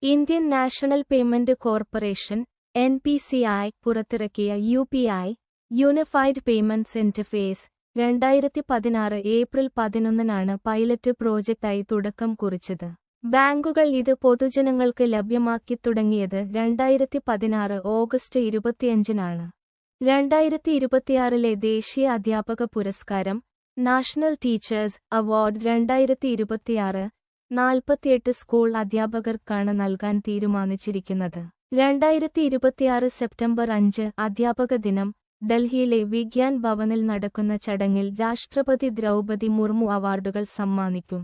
Indian National Payment Corporation (NPCI) പുറത്തിറക്കിയ UPI unified payments interface 2016 April 11-നാണ് pilot പ്രോജക്റ്റായി തുടക്കം കുറിച്ചത്. ബാങ്കുകൾ ഇത് പൊതുജനങ്ങൾക്ക് ലഭ്യമാക്കി തുടങ്ങിയത് 2016 ഓഗസ്റ്റ് 25-നാണ്. 2026-ലെ ദേശീയ അധ്യാപക പുരസ്കാരം നാഷണൽ ടീച്ചേഴ്സ് അവാർഡ് 2026 48 സ്കൂൾ അധ്യാപകർക്കാണ് നൽകാൻ തീരുമാനിച്ചിരിക്കുന്നത്. 2026 സെപ്റ്റംബർ 5 അധ്യാപക ദിനം ഡൽഹിയിലെ വിഗ്യാൻ ഭവനിൽ നടക്കുന്ന ചടങ്ങിൽ രാഷ്ട്രപതി ദ്രൗപദി മുർമു അവാർഡുകൾ സമ്മാനിക്കും.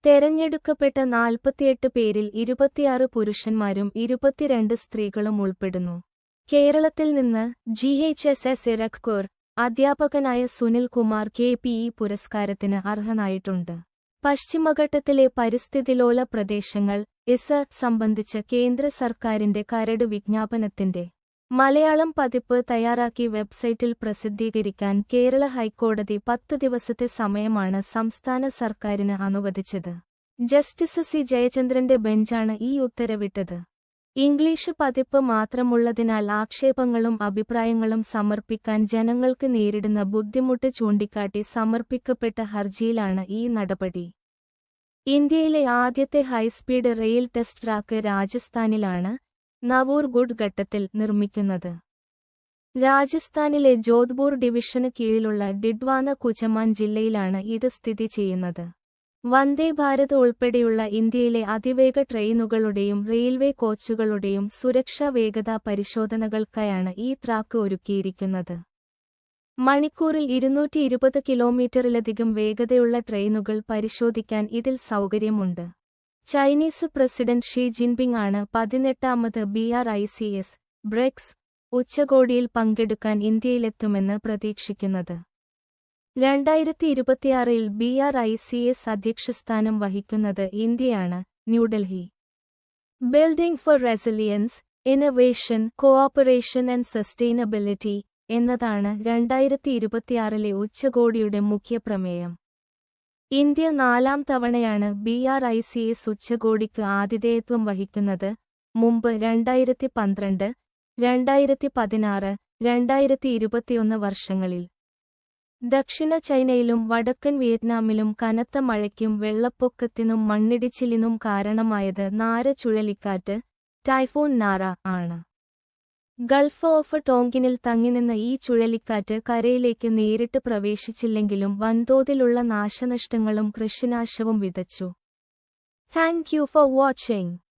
തെരഞ്ഞെടുക്കപ്പെട്ട 48 പേരിൽ 26 പുരുഷന്മാരും 22 സ്ത്രീകളും ഉൾപ്പെടുന്നു. കേരളത്തിൽ നിന്ന് GHSS ഇറക്കൂർ അധ്യാപകനായ സുനിൽ കുമാർ KPE പുരസ്കാരത്തിന് അർഹനായിട്ടുണ്ട്. പശ്ചിമഘട്ടത്തിലെ പരിസ്ഥിതിലോല പ്രദേശങ്ങൾ സംബന്ധിച്ച് കേന്ദ്ര സർക്കാരിന്റെ കരട് വിജ്ഞാപനത്തിന്റെ മലയാളം പതിപ്പ് തയ്യാറാക്കി വെബ്സൈറ്റിൽ പ്രസിദ്ധീകരിക്കാൻ കേരള ഹൈക്കോടതി 10 ദിവസത്തെ സമയമാണ് സംസ്ഥാന സർക്കാരിന് അനുവദിച്ചത്. ജസ്റ്റിസ് C ജയചന്ദ്രന്റെ ബെഞ്ചാണ് ഈ ഉത്തരവിട്ടത്. ഇംഗ്ലീഷ് പതിപ്പ് മാത്രമുള്ളതിനാൽ ആക്ഷേപങ്ങളും അഭിപ്രായങ്ങളും സമർപ്പിക്കാൻ ജനങ്ങൾക്ക് നേരിടുന്ന ബുദ്ധിമുട്ട് ചൂണ്ടിക്കാട്ടി സമർപ്പിക്കപ്പെട്ട ഹർജിയിലാണ് ഈ നടപടി. ഇന്ത്യയിലെ ആദ്യത്തെ ഹൈസ്പീഡ് റെയിൽ ടെസ്റ്റ് ട്രാക്ക് രാജസ്ഥാനിലാണ് നവൂർഗുഡ് ഘട്ടത്തിൽ നിർമ്മിക്കുന്നത്. രാജസ്ഥാനിലെ ജോധ്പൂർ ഡിവിഷന് കീഴിലുള്ള ഡിഡ്വാന കുചമാൻ ജില്ലയിലാണ് ഇത് സ്ഥിതി ചെയ്യുന്നത്. വന്ദേ ഭാരത് ഉൾപ്പെടെയുള്ള ഇന്ത്യയിലെ അതിവേഗ ട്രെയിനുകളുടെയും റെയിൽവേ കോച്ചുകളുടെയും സുരക്ഷാ വേഗതാ പരിശോധനകൾക്കായാണ് ഈ ട്രാക്ക് ഒരുക്കിയിരിക്കുന്നത്. മണിക്കൂറിൽ 220 കിലോമീറ്ററിലധികം വേഗതയുള്ള ട്രെയിനുകൾ പരിശോധിക്കാൻ ഇതിൽ സൗകര്യമുണ്ട്. ചൈനീസ് പ്രസിഡന്റ് ഷീ ജിൻപിങ് ആണ് 18ാമത് BRICS ബ്രിക്സ് ഉച്ചകോടിയിൽ പങ്കെടുക്കാൻ ഇന്ത്യയിലെത്തുമെന്ന് പ്രതീക്ഷിക്കുന്നത്. 2026-ൽ BRICS അധ്യക്ഷസ്ഥാനം വഹിക്കുന്നത് ഇന്ത്യയാണ്. New Delhi. Building four resilience, innovation, cooperation and sustainability എന്നതാണ് 2026-ലെ ഉച്ചകോടിയുടെ മുഖ്യപ്രമേയം. ഇന്ത്യ 4ാം തവണയാണ് BRICS ഉച്ചകോടിക്ക് ആതിഥേയത്വം വഹിക്കുന്നത്. മുമ്പ് 2012, 2016, 2021 വർഷങ്ങളിൽ ദക്ഷിണ ചൈനയിലും വടക്കൻ വിയറ്റ്നാമിലും കനത്ത മഴയ്ക്കും വെള്ളപ്പൊക്കത്തിനും മണ്ണിടിച്ചിലിനും കാരണമായത് നാര ചുഴലിക്കാറ്റ് ടൈഫൂൺ നാര ആണ്. ഗൾഫ് ഓഫ് ടോങ്കിനിൽ തങ്ങിനിന്ന ഈ ചുഴലിക്കാറ്റ് കരയിലേക്ക് നേരിട്ട് പ്രവേശിച്ചില്ലെങ്കിലും വൻതോതിലുള്ള നാശനഷ്ടങ്ങളും കൃഷിനാശവും വിതച്ചു. Thank you for watching.